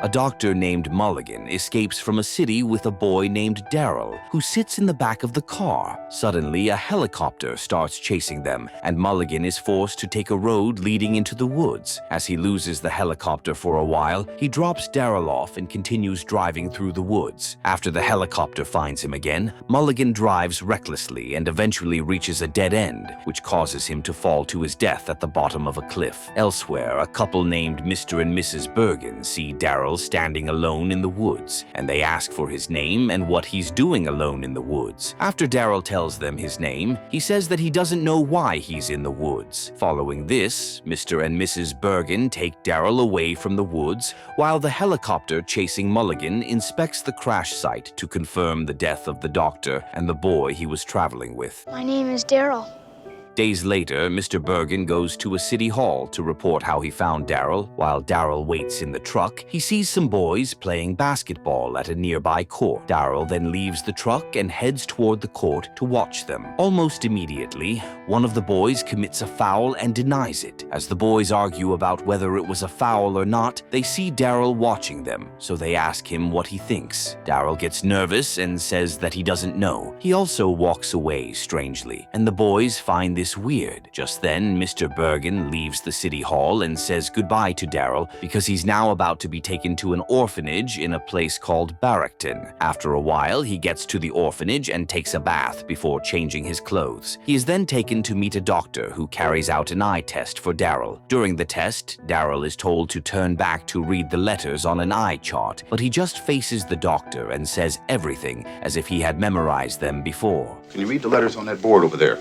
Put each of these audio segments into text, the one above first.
A doctor named Mulligan escapes from a city with a boy named Daryl, who sits in the back of the car. Suddenly, a helicopter starts chasing them, and Mulligan is forced to take a road leading into the woods. As he loses the helicopter for a while, he drops Daryl off and continues driving through the woods. After the helicopter finds him again, Mulligan drives recklessly and eventually reaches a dead end, which causes him to fall to his death at the bottom of a cliff. Elsewhere, a couple named Mr. and Mrs. Bergen see Daryl standing alone in the woods, and they ask for his name and what he's doing alone in the woods. After Daryl tells them his name, he says that he doesn't know why he's in the woods. Following this, Mr. and Mrs. Bergen take Daryl away from the woods, while the helicopter chasing Mulligan inspects the crash site to confirm the death of the doctor and the boy he was traveling with. My name is Daryl. Days later, Mr. Bergen goes to a city hall to report how he found Daryl. While Daryl waits in the truck, he sees some boys playing basketball at a nearby court. Daryl then leaves the truck and heads toward the court to watch them. Almost immediately, one of the boys commits a foul and denies it. As the boys argue about whether it was a foul or not, they see Daryl watching them, so they ask him what he thinks. Daryl gets nervous and says that he doesn't know. He also walks away strangely, and the boys find this weird. Just then, Mr. Bergen leaves the city hall and says goodbye to Daryl because he's now about to be taken to an orphanage in a place called Barrackton. After a while, he gets to the orphanage and takes a bath before changing his clothes. He is then taken to meet a doctor who carries out an eye test for Daryl. During the test, Daryl is told to turn back to read the letters on an eye chart, but he just faces the doctor and says everything as if he had memorized them before. Can you read the letters on that board over there?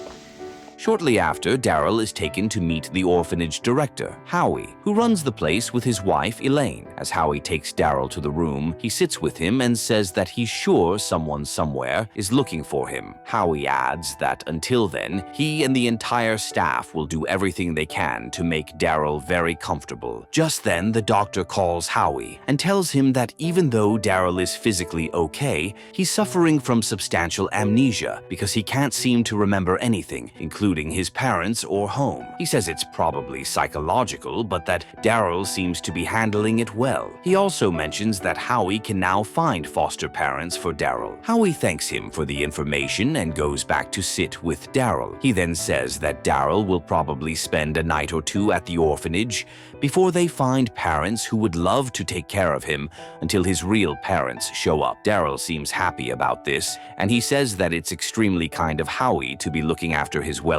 Shortly after, Daryl is taken to meet the orphanage director, Howie, who runs the place with his wife, Elaine. As Howie takes Daryl to the room, he sits with him and says that he's sure someone somewhere is looking for him. Howie adds that until then, he and the entire staff will do everything they can to make Daryl very comfortable. Just then, the doctor calls Howie and tells him that even though Daryl is physically okay, he's suffering from substantial amnesia because he can't seem to remember anything, including his parents or home. He says it's probably psychological, but that Daryl seems to be handling it well. He also mentions that Howie can now find foster parents for Daryl. Howie thanks him for the information and goes back to sit with Daryl. He then says that Daryl will probably spend a night or two at the orphanage before they find parents who would love to take care of him until his real parents show up. Daryl seems happy about this, and he says that it's extremely kind of Howie to be looking after his welfare.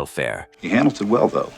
He handles it well, though,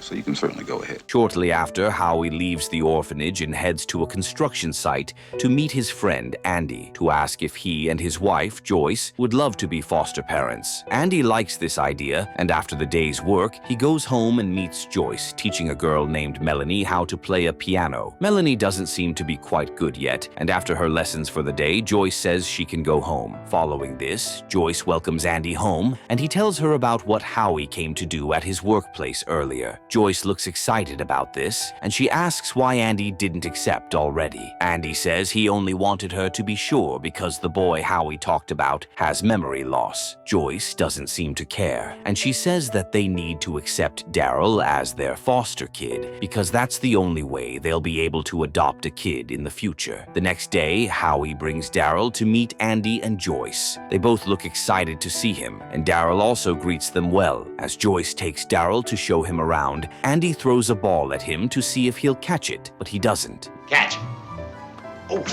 so you can certainly go ahead. Shortly after, Howie leaves the orphanage and heads to a construction site to meet his friend Andy to ask if he and his wife, Joyce, would love to be foster parents. Andy likes this idea, and after the day's work, he goes home and meets Joyce, teaching a girl named Melanie how to play a piano. Melanie doesn't seem to be quite good yet, and after her lessons for the day, Joyce says she can go home. Following this, Joyce welcomes Andy home, and he tells her about what Howie came to do at his workplace earlier. Joyce looks excited about this, and she asks why Andy didn't accept already. Andy says he only wanted her to be sure because the boy Howie talked about has memory loss. Joyce doesn't seem to care, and she says that they need to accept Daryl as their foster kid because that's the only way they'll be able to adopt a kid in the future. The next day, Howie brings Daryl to meet Andy and Joyce. They both look excited to see him, and Daryl also greets them well. As Joyce takes Daryl to show him around, Andy throws a ball at him to see if he'll catch it, but he doesn't. Catch! Oh!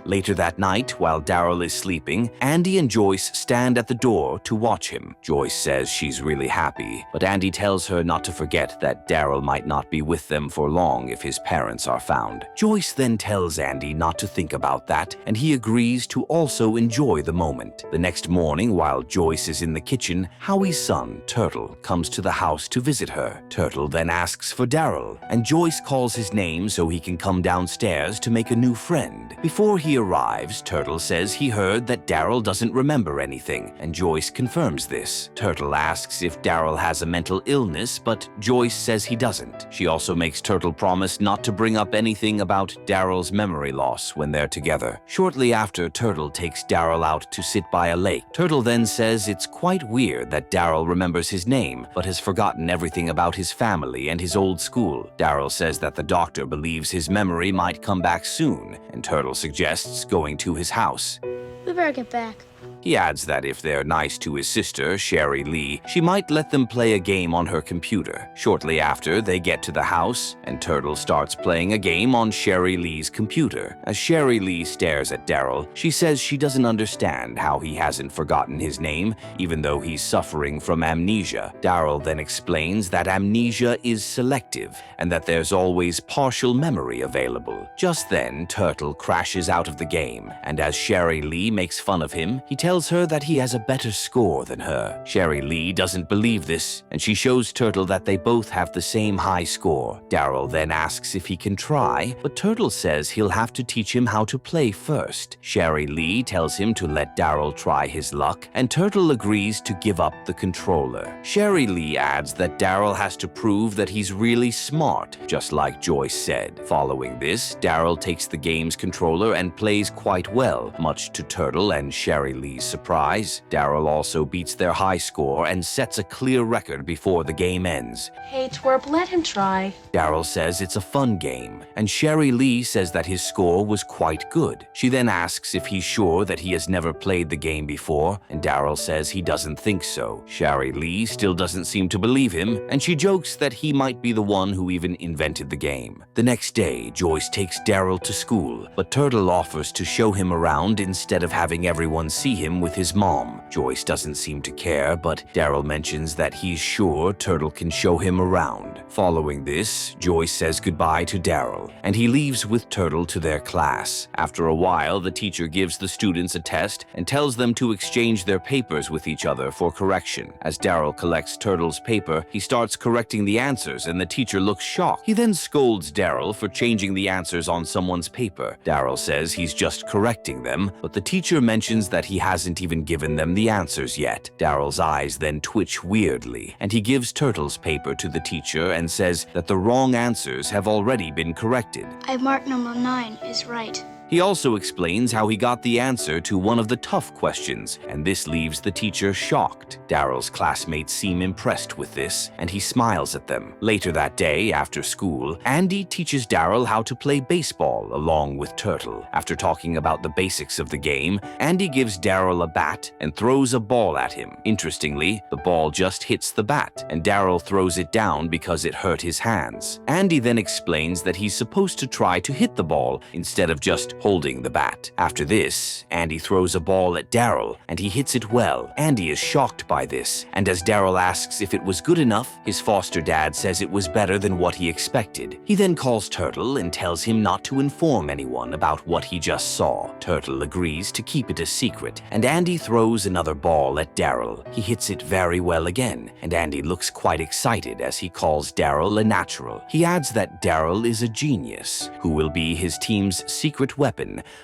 Later that night, while Daryl is sleeping, Andy and Joyce stand at the door to watch him. Joyce says she's really happy, but Andy tells her not to forget that Daryl might not be with them for long if his parents are found. Joyce then tells Andy not to think about that, and he agrees to also enjoy the moment. The next morning, while Joyce is in the kitchen, Howie's son, Turtle, comes to the house to visit her. Turtle then asks for Daryl, and Joyce calls his name so he can come downstairs to make a new friend. Before he Andy arrives, Turtle says he heard that Daryl doesn't remember anything, and Joyce confirms this. Turtle asks if Daryl has a mental illness, but Joyce says he doesn't. She also makes Turtle promise not to bring up anything about Daryl's memory loss when they're together. Shortly after, Turtle takes Daryl out to sit by a lake. Turtle then says it's quite weird that Daryl remembers his name, but has forgotten everything about his family and his old school. Daryl says that the doctor believes his memory might come back soon, and Turtle suggests going to his house. We better get back. He adds that if they're nice to his sister, Sherry Lee, she might let them play a game on her computer. Shortly after, they get to the house, and Turtle starts playing a game on Sherry Lee's computer. As Sherry Lee stares at Daryl, she says she doesn't understand how he hasn't forgotten his name, even though he's suffering from amnesia. Daryl then explains that amnesia is selective, and that there's always partial memory available. Just then, Turtle crashes out of the game, and as Sherry Lee makes fun of him, he tells her that he has a better score than her. Sherry Lee doesn't believe this, and she shows Turtle that they both have the same high score. Daryl then asks if he can try, but Turtle says he'll have to teach him how to play first. Sherry Lee tells him to let Daryl try his luck, and Turtle agrees to give up the controller. Sherry Lee adds that Daryl has to prove that he's really smart, just like Joyce said. Following this, Daryl takes the game's controller and plays quite well, much to Turtle and Sherry Lee's surprise. Daryl also beats their high score and sets a clear record before the game ends. Hey, Twerp, let him try. Daryl says it's a fun game, and Sherry Lee says that his score was quite good. She then asks if he's sure that he has never played the game before, and Daryl says he doesn't think so. Sherry Lee still doesn't seem to believe him, and she jokes that he might be the one who even invented the game. The next day, Joyce takes Daryl to school, but Turtle offers to show him around instead of having everyone see him with his mom. Joyce doesn't seem to care, but Daryl mentions that he's sure Turtle can show him around. Following this, Joyce says goodbye to Daryl, and he leaves with Turtle to their class. After a while, the teacher gives the students a test and tells them to exchange their papers with each other for correction. As Daryl collects Turtle's paper, he starts correcting the answers, and the teacher looks shocked. He then scolds Daryl for changing the answers on someone's paper. Daryl says he's just correcting them, but the teacher mentions that he hasn't even given them the answers yet. Daryl's eyes then twitch weirdly, and he gives Turtle's paper to the teacher and says that the wrong answers have already been corrected. I marked number 9 is right. He also explains how he got the answer to one of the tough questions, and this leaves the teacher shocked. Daryl's classmates seem impressed with this, and he smiles at them. Later that day, after school, Andy teaches Daryl how to play baseball along with Turtle. After talking about the basics of the game, Andy gives Daryl a bat and throws a ball at him. Interestingly, the ball just hits the bat, and Daryl throws it down because it hurt his hands. Andy then explains that he's supposed to try to hit the ball instead of just holding the bat. After this, Andy throws a ball at Daryl, and he hits it well. Andy is shocked by this, and as Daryl asks if it was good enough, his foster dad says it was better than what he expected. He then calls Turtle and tells him not to inform anyone about what he just saw. Turtle agrees to keep it a secret, and Andy throws another ball at Daryl. He hits it very well again, and Andy looks quite excited as he calls Daryl a natural. He adds that Daryl is a genius, who will be his team's secret weapon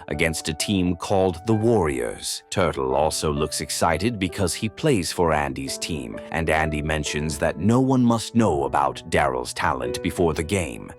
against a team called the Warriors. Turtle also looks excited because he plays for Andy's team, and Andy mentions that no one must know about Daryl's talent before the game.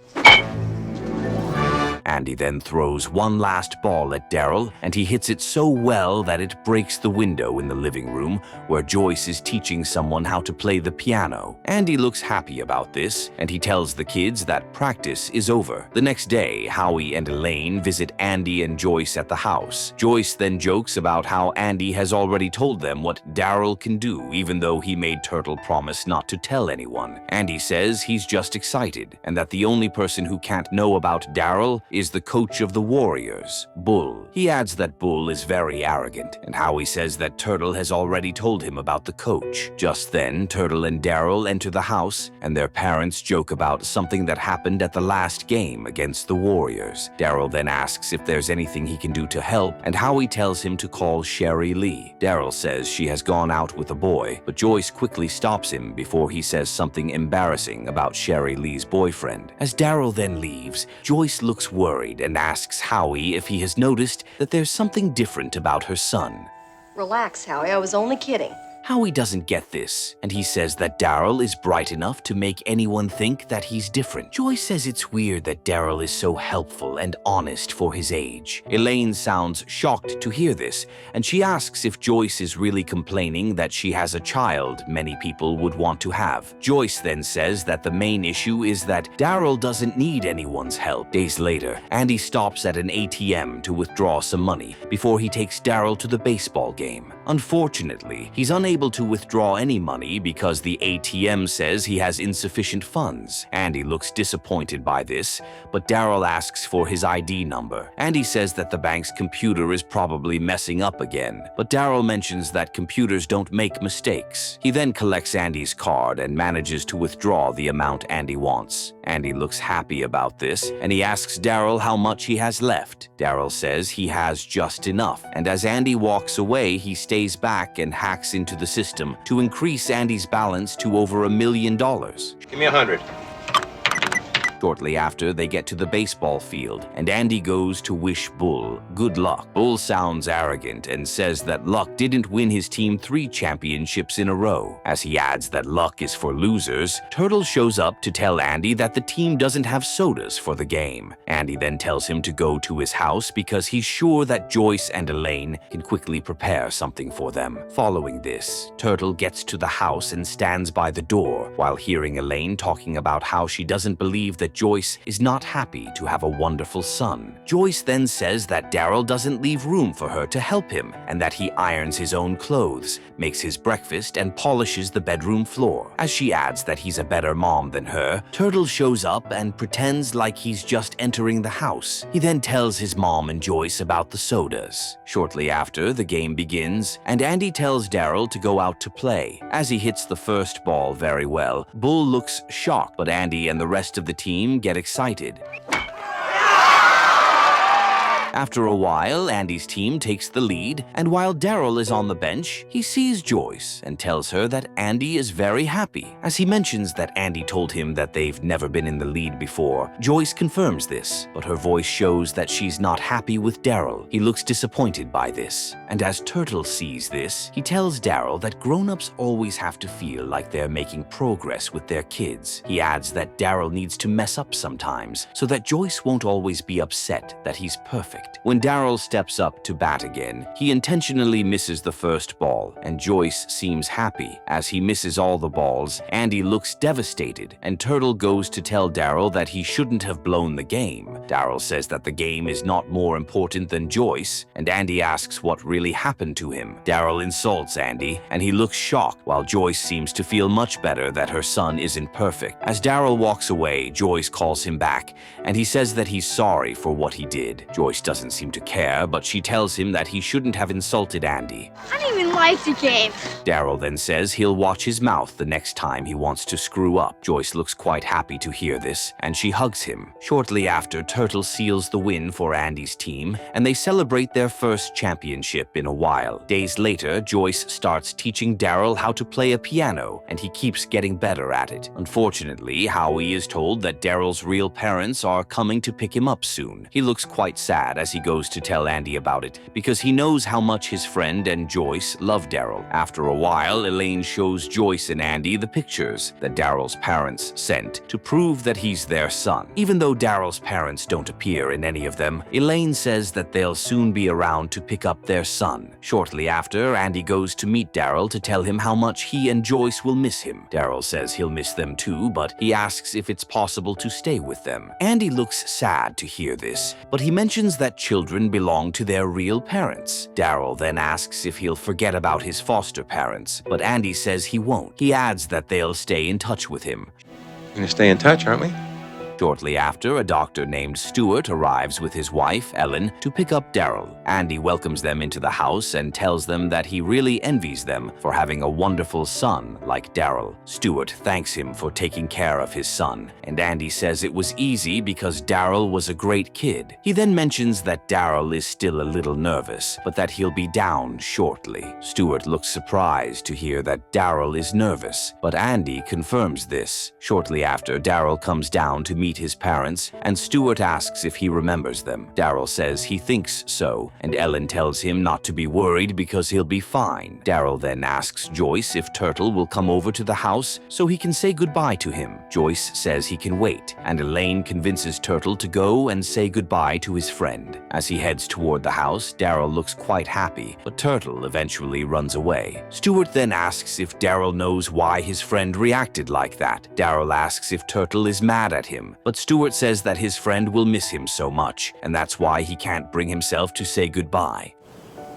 Andy then throws one last ball at Daryl, and he hits it so well that it breaks the window in the living room where Joyce is teaching someone how to play the piano. Andy looks happy about this, and he tells the kids that practice is over. The next day, Howie and Elaine visit Andy and Joyce at the house. Joyce then jokes about how Andy has already told them what Daryl can do, even though he made Turtle promise not to tell anyone. Andy says he's just excited, and that the only person who can't know about Daryl is the coach of the Warriors, Bull. He adds that Bull is very arrogant, and Howie says that Turtle has already told him about the coach. Just then, Turtle and Daryl enter the house, and their parents joke about something that happened at the last game against the Warriors. Daryl then asks if there's anything he can do to help, and Howie tells him to call Sherry Lee. Daryl says she has gone out with a boy, but Joyce quickly stops him before he says something embarrassing about Sherry Lee's boyfriend. As Daryl then leaves, Joyce looks worried and asks Howie if he has noticed that there's something different about her son. Relax, Howie. I was only kidding. Howie doesn't get this, and he says that Daryl is bright enough to make anyone think that he's different. Joyce says it's weird that Daryl is so helpful and honest for his age. Elaine sounds shocked to hear this, and she asks if Joyce is really complaining that she has a child many people would want to have. Joyce then says that the main issue is that Daryl doesn't need anyone's help. Days later, Andy stops at an ATM to withdraw some money before he takes Daryl to the baseball game. Unfortunately, he's unable to withdraw any money because the ATM says he has insufficient funds. Andy looks disappointed by this, but Daryl asks for his ID number. Andy says that the bank's computer is probably messing up again, but Daryl mentions that computers don't make mistakes. He then collects Andy's card and manages to withdraw the amount Andy wants. Andy looks happy about this, and he asks Daryl how much he has left. Daryl says he has just enough, and as Andy walks away, he stays back and hacks into the system to increase Andy's balance to over $1 million. Give me 100. Shortly after, they get to the baseball field, and Andy goes to wish Bull good luck. Bull sounds arrogant and says that Luck didn't win his team 3 championships in a row. As he adds that luck is for losers, Turtle shows up to tell Andy that the team doesn't have sodas for the game. Andy then tells him to go to his house because he's sure that Joyce and Elaine can quickly prepare something for them. Following this, Turtle gets to the house and stands by the door while hearing Elaine talking about how she doesn't believe that Joyce is not happy to have a wonderful son. Joyce then says that Daryl doesn't leave room for her to help him and that he irons his own clothes, makes his breakfast, and polishes the bedroom floor. As she adds that he's a better mom than her, Turtle shows up and pretends like he's just entering the house. He then tells his mom and Joyce about the sodas. Shortly after, the game begins, and Andy tells Daryl to go out to play. As he hits the first ball very well, Bull looks shocked, but Andy and the rest of the team get excited. After a while, Andy's team takes the lead, and while Daryl is on the bench, he sees Joyce and tells her that Andy is very happy. As he mentions that Andy told him that they've never been in the lead before, Joyce confirms this, but her voice shows that she's not happy with Daryl. He looks disappointed by this, and as Turtle sees this, he tells Daryl that grown-ups always have to feel like they're making progress with their kids. He adds that Daryl needs to mess up sometimes, so that Joyce won't always be upset that he's perfect. When Daryl steps up to bat again, he intentionally misses the first ball, and Joyce seems happy. As he misses all the balls, Andy looks devastated, and Turtle goes to tell Daryl that he shouldn't have blown the game. Daryl says that the game is not more important than Joyce, and Andy asks what really happened to him. Daryl insults Andy, and he looks shocked, while Joyce seems to feel much better that her son isn't perfect. As Daryl walks away, Joyce calls him back, and he says that he's sorry for what he did. Joyce doesn't seem to care, but she tells him that he shouldn't have insulted Andy. I don't even like the game. Daryl then says he'll watch his mouth the next time he wants to screw up. Joyce looks quite happy to hear this, and she hugs him. Shortly after, Turtle seals the win for Andy's team, and they celebrate their first championship in a while. Days later, Joyce starts teaching Daryl how to play a piano, and he keeps getting better at it. Unfortunately, Howie is told that Daryl's real parents are coming to pick him up soon. He looks quite sad as he goes to tell Andy about it, because he knows how much his friend and Joyce love Daryl. After a while, Elaine shows Joyce and Andy the pictures that Daryl's parents sent to prove that he's their son. Even though Daryl's parents don't appear in any of them, Elaine says that they'll soon be around to pick up their son. Shortly after, Andy goes to meet Daryl to tell him how much he and Joyce will miss him. Daryl says he'll miss them too, but he asks if it's possible to stay with them. Andy looks sad to hear this, but he mentions that children belong to their real parents. Daryl then asks if he'll forget about his foster parents, but Andy says he won't. He adds that they'll stay in touch with him. Gonna stay in touch, aren't we? Shortly after, a doctor named Stuart arrives with his wife, Ellen, to pick up Daryl. Andy welcomes them into the house and tells them that he really envies them for having a wonderful son like Daryl. Stuart thanks him for taking care of his son, and Andy says it was easy because Daryl was a great kid. He then mentions that Daryl is still a little nervous, but that he'll be down shortly. Stuart looks surprised to hear that Daryl is nervous, but Andy confirms this. Shortly after, Daryl comes down to meet meet his parents, and Stewart asks if he remembers them. Daryl says he thinks so, and Ellen tells him not to be worried because he'll be fine. Daryl then asks Joyce if Turtle will come over to the house so he can say goodbye to him. Joyce says he can wait, and Elaine convinces Turtle to go and say goodbye to his friend. As he heads toward the house, Daryl looks quite happy, but Turtle eventually runs away. Stewart then asks if Daryl knows why his friend reacted like that. Daryl asks if Turtle is mad at him, but Stewart says that his friend will miss him so much, and that's why he can't bring himself to say goodbye.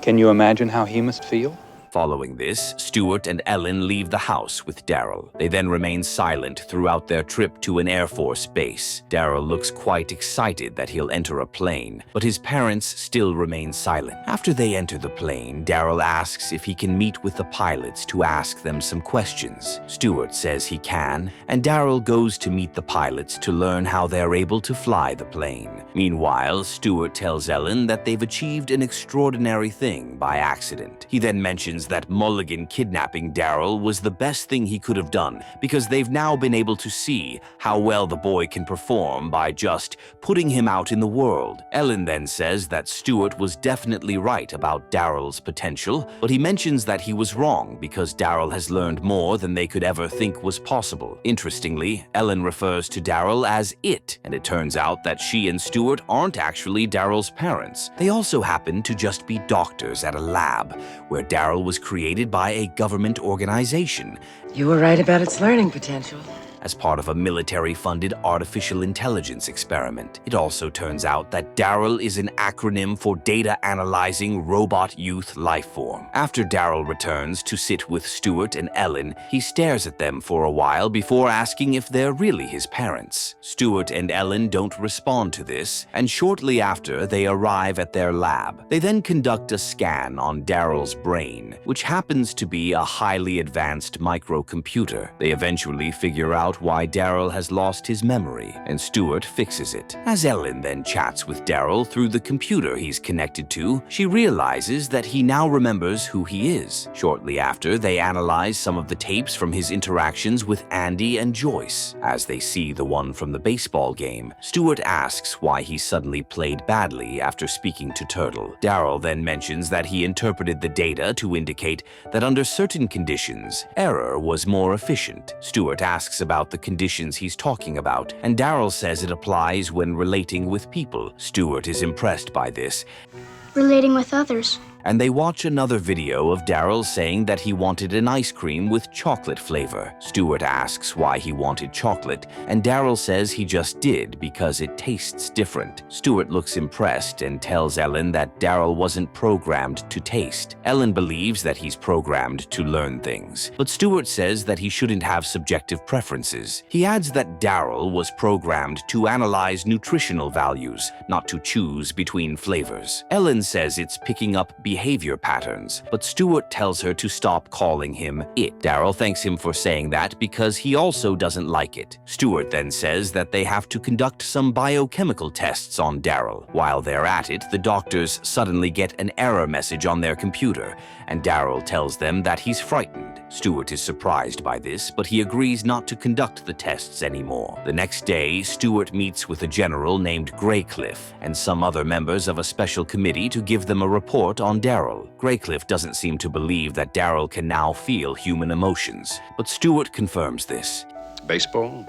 Can you imagine how he must feel? Following this, Stewart and Ellen leave the house with Daryl. They then remain silent throughout their trip to an Air Force base. Daryl looks quite excited that he'll enter a plane, but his parents still remain silent. After they enter the plane, Daryl asks if he can meet with the pilots to ask them some questions. Stewart says he can, and Daryl goes to meet the pilots to learn how they're able to fly the plane. Meanwhile, Stewart tells Ellen that they've achieved an extraordinary thing by accident. He then mentions that Mulligan kidnapping Daryl was the best thing he could have done because they've now been able to see how well the boy can perform by just putting him out in the world. Ellen then says that Stewart was definitely right about Daryl's potential, but he mentions that he was wrong because Daryl has learned more than they could ever think was possible. Interestingly, Ellen refers to Daryl as it, and it turns out that she and Stewart aren't actually Daryl's parents. They also happen to just be doctors at a lab where Daryl was created by a government organization. You were right about its learning potential. As part of a military-funded artificial intelligence experiment. It also turns out that D.a.r.y.l is an acronym for Data Analyzing Robot Youth Lifeform. After Daryl returns to sit with Stewart and Ellen, he stares at them for a while before asking if they're really his parents. Stewart and Ellen don't respond to this, and shortly after, they arrive at their lab. They then conduct a scan on Daryl's brain, which happens to be a highly advanced microcomputer. They eventually figure out why Daryl has lost his memory, and Stewart fixes it. As Ellen then chats with Daryl through the computer he's connected to, she realizes that he now remembers who he is. Shortly after, they analyze some of the tapes from his interactions with Andy and Joyce. As they see the one from the baseball game, Stewart asks why he suddenly played badly after speaking to Turtle. Daryl then mentions that he interpreted the data to indicate that under certain conditions, error was more efficient. Stewart asks about the conditions he's talking about, and Daryl says it applies when relating with people. Stewart is impressed by this. Relating with others. And they watch another video of Daryl saying that he wanted an ice cream with chocolate flavor. Stewart asks why he wanted chocolate, and Daryl says he just did because it tastes different. Stewart looks impressed and tells Ellen that Daryl wasn't programmed to taste. Ellen believes that he's programmed to learn things, but Stewart says that he shouldn't have subjective preferences. He adds that Daryl was programmed to analyze nutritional values, not to choose between flavors. Ellen says it's picking up behavior patterns, but Stewart tells her to stop calling him it. Daryl thanks him for saying that because he also doesn't like it. Stewart then says that they have to conduct some biochemical tests on Daryl. While they're at it, the doctors suddenly get an error message on their computer, and Daryl tells them that he's frightened. Stewart is surprised by this, but he agrees not to conduct the tests anymore. The next day, Stewart meets with a general named Graycliffe and some other members of a special committee to give them a report on Daryl. Graycliffe doesn't seem to believe that Daryl can now feel human emotions, but Stewart confirms this. Baseball?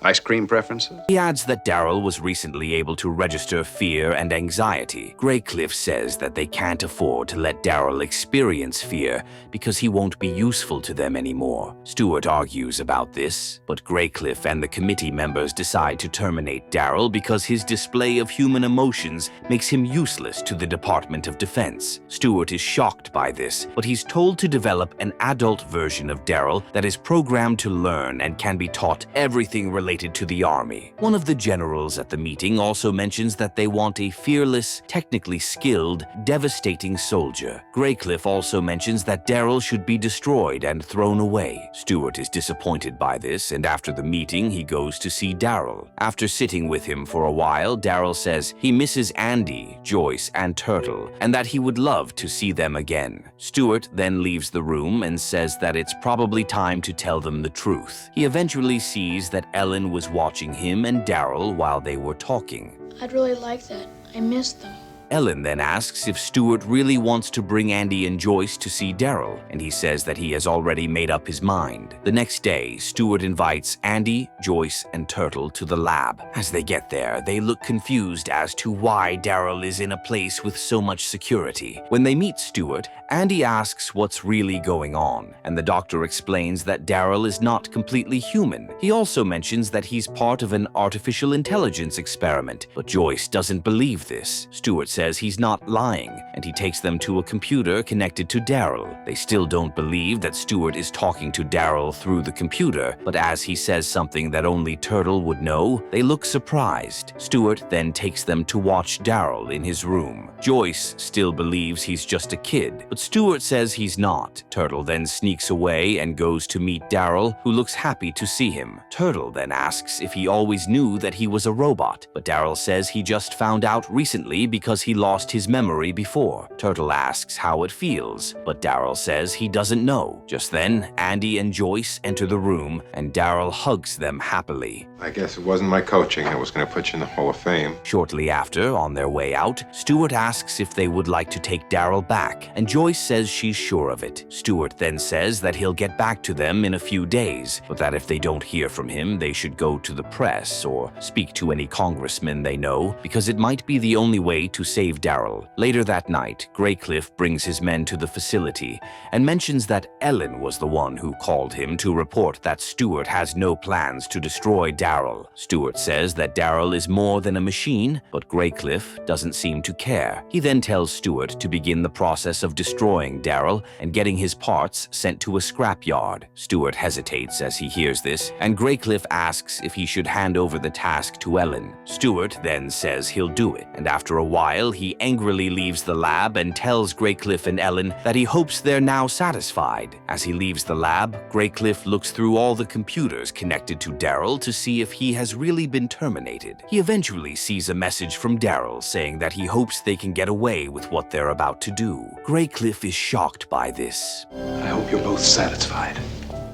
Ice cream preferences? He adds that Daryl was recently able to register fear and anxiety. Graycliffe says that they can't afford to let Daryl experience fear because he won't be useful to them anymore. Stewart argues about this, but Graycliffe and the committee members decide to terminate Daryl because his display of human emotions makes him useless to the Department of Defense. Stewart is shocked by this, but he's told to develop an adult version of Daryl that is programmed to learn and can be taught everything related to the Army. One of the generals at the meeting also mentions that they want a fearless, technically skilled, devastating soldier. Graycliffe also mentions that Daryl should be destroyed and thrown away. Stewart is disappointed by this, and after the meeting, he goes to see Daryl. After sitting with him for a while, Daryl says he misses Andy, Joyce, and Turtle, and that he would love to see them again. Stewart then leaves the room and says that it's probably time to tell them the truth. He eventually sees that Ellen Ellen was watching him and Daryl while they were talking. I'd really like that. I miss them. Ellen then asks if Stuart really wants to bring Andy and Joyce to see Daryl, and he says that he has already made up his mind. The next day, Stuart invites Andy, Joyce, and Turtle to the lab. As they get there, they look confused as to why Daryl is in a place with so much security. When they meet Stuart, Andy asks what's really going on, and the doctor explains that Daryl is not completely human. He also mentions that he's part of an artificial intelligence experiment, but Joyce doesn't believe this. Stuart says he's not lying, and he takes them to a computer connected to Daryl. They still don't believe that Stuart is talking to Daryl through the computer, but as he says something that only Turtle would know, they look surprised. Stuart then takes them to watch Daryl in his room. Joyce still believes he's just a kid, but Stuart says he's not. Turtle then sneaks away and goes to meet Daryl, who looks happy to see him. Turtle then asks if he always knew that he was a robot, but Daryl says he just found out recently because he lost his memory before. Turtle asks how it feels, but Daryl says he doesn't know. Just then, Andy and Joyce enter the room, and Daryl hugs them happily. I guess it wasn't my coaching that was going to put you in the Hall of Fame. Shortly after, on their way out, Stuart asks if they would like to take Daryl back, and Joyce says she's sure of it. Stuart then says that he'll get back to them in a few days, but that if they don't hear from him, they should go to the press or speak to any congressman they know, because it might be the only way to save Daryl. Later that night, Graycliff brings his men to the facility and mentions that Ellen was the one who called him to report that Stuart has no plans to destroy Daryl. Stuart says that Daryl is more than a machine, but Graycliff doesn't seem to care. He then tells Stuart to begin the process of destroying Daryl and getting his parts sent to a scrapyard. Stuart hesitates as he hears this, and Graycliff asks if he should hand over the task to Ellen. Stuart then says he'll do it, and after a while, he angrily leaves the lab and tells Graycliff and Ellen that he hopes they're now satisfied. As he leaves the lab, Graycliff looks through all the computers connected to Daryl to see if he has really been terminated. He eventually sees a message from Daryl saying that he hopes they can get away with what they're about to do. Graycliff is shocked by this. I hope you're both satisfied.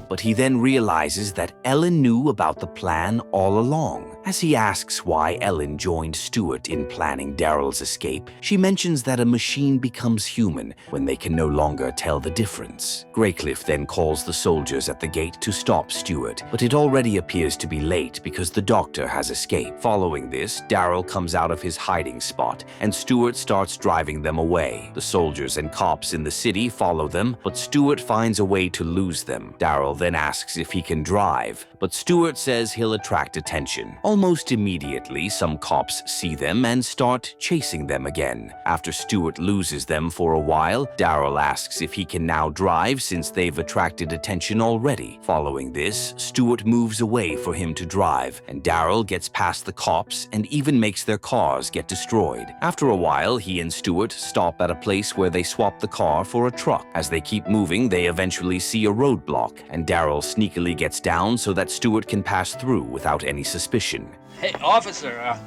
But he then realizes that Ellen knew about the plan all along. As he asks why Ellen joined Stuart in planning Daryl's escape, she mentions that a machine becomes human when they can no longer tell the difference. Graycliff then calls the soldiers at the gate to stop Stuart, but it already appears to be late because the doctor has escaped. Following this, Daryl comes out of his hiding spot, and Stuart starts driving them away. The soldiers and cops in the city follow them, but Stuart finds a way to lose them. Daryl then asks if he can drive, but Stuart says he'll attract attention. Almost immediately, some cops see them and start chasing them again. After Stuart loses them for a while, Daryl asks if he can now drive since they've attracted attention already. Following this, Stuart moves away for him to drive, and Daryl gets past the cops and even makes their cars get destroyed. After a while, he and Stuart stop at a place where they swap the car for a truck. As they keep moving, they eventually see a roadblock, and Daryl sneakily gets down so that Stuart can pass through without any suspicion. Hey, officer,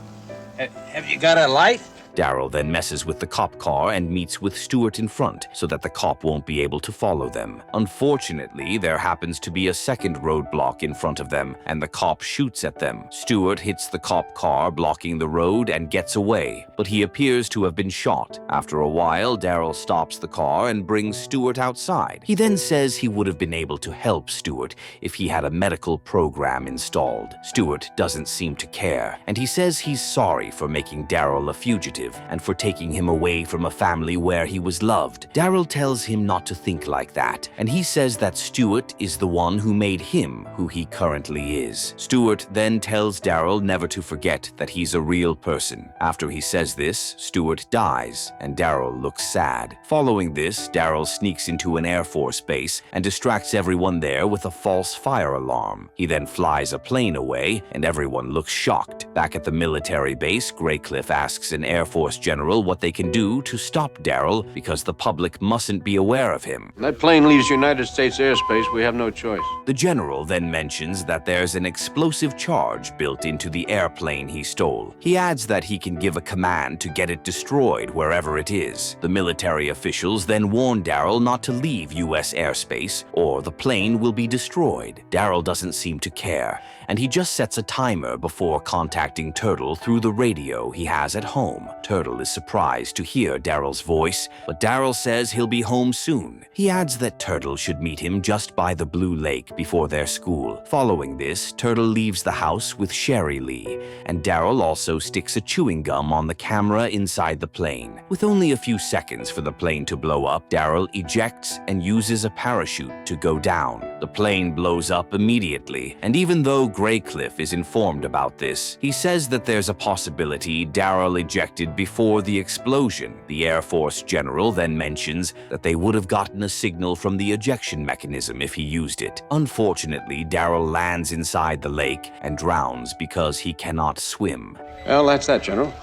have you got a light? Daryl then messes with the cop car and meets with Stuart in front so that the cop won't be able to follow them. Unfortunately, there happens to be a second roadblock in front of them, and the cop shoots at them. Stuart hits the cop car, blocking the road, and gets away, but he appears to have been shot. After a while, Daryl stops the car and brings Stuart outside. He then says he would have been able to help Stuart if he had a medical program installed. Stuart doesn't seem to care, and he says he's sorry for making Daryl a fugitive and for taking him away from a family where he was loved. Daryl tells him not to think like that, and he says that Stuart is the one who made him who he currently is. Stuart then tells Daryl never to forget that he's a real person. After he says this, Stuart dies, and Daryl looks sad. Following this, Daryl sneaks into an Air Force base and distracts everyone there with a false fire alarm. He then flies a plane away, and everyone looks shocked. Back at the military base, Graycliff asks an Air Force general what they can do to stop Daryl because the public mustn't be aware of him. That plane leaves United States airspace. We have no choice. The general then mentions that there's an explosive charge built into the airplane he stole. He adds that he can give a command to get it destroyed wherever it is. The military officials then warn Daryl not to leave U.S. airspace or the plane will be destroyed. Daryl doesn't seem to care, and he just sets a timer before contacting Turtle through the radio he has at home. Turtle is surprised to hear Daryl's voice, but Daryl says he'll be home soon. He adds that Turtle should meet him just by the Blue Lake before their school. Following this, Turtle leaves the house with Sherry Lee, and Daryl also sticks a chewing gum on the camera inside the plane. With only a few seconds for the plane to blow up, Daryl ejects and uses a parachute to go down. The plane blows up immediately, and even though Graycliff is informed about this, he says that there's a possibility Daryl ejected before the explosion. The Air Force general then mentions that they would have gotten a signal from the ejection mechanism if he used it. Unfortunately, Daryl lands inside the lake and drowns because he cannot swim. Well, that's that, General.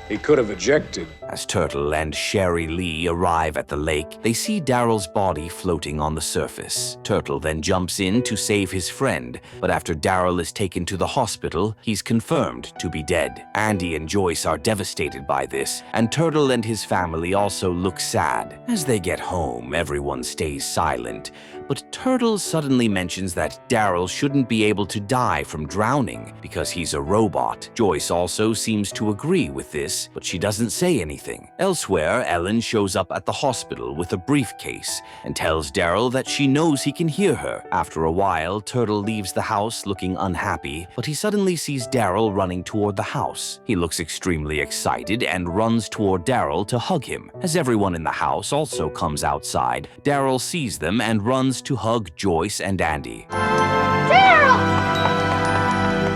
He could have ejected. As Turtle and Sherry Lee arrive at the lake, they see Daryl's body floating on the surface. Turtle then jumps in to save his friend, but after Daryl is taken to the hospital, he's confirmed to be dead. Andy and Joyce are devastated by this, and Turtle and his family also look sad. As they get home, everyone stays silent, but Turtle suddenly mentions that Daryl shouldn't be able to die from drowning because he's a robot. Joyce also seems to agree with this, but she doesn't say anything. Elsewhere, Ellen shows up at the hospital with a briefcase and tells Daryl that she knows he can hear her. After a while, Turtle leaves the house looking unhappy, but he suddenly sees Daryl running toward the house. He looks extremely excited and runs toward Daryl to hug him. As everyone in the house also comes outside, Daryl sees them and runs to hug Joyce and Andy.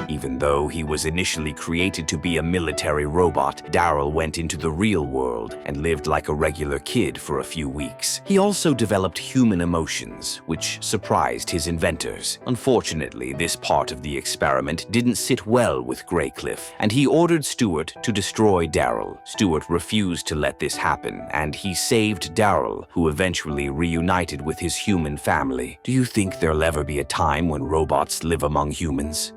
Even though he was initially created to be a military robot, Daryl went into the real world and lived like a regular kid for a few weeks. He also developed human emotions, which surprised his inventors. Unfortunately, this part of the experiment didn't sit well with Graycliff, and he ordered Stewart to destroy Daryl. Stewart refused to let this happen, and he saved Daryl, who eventually reunited with his human family. Do you think there'll ever be a time when robots live among humans?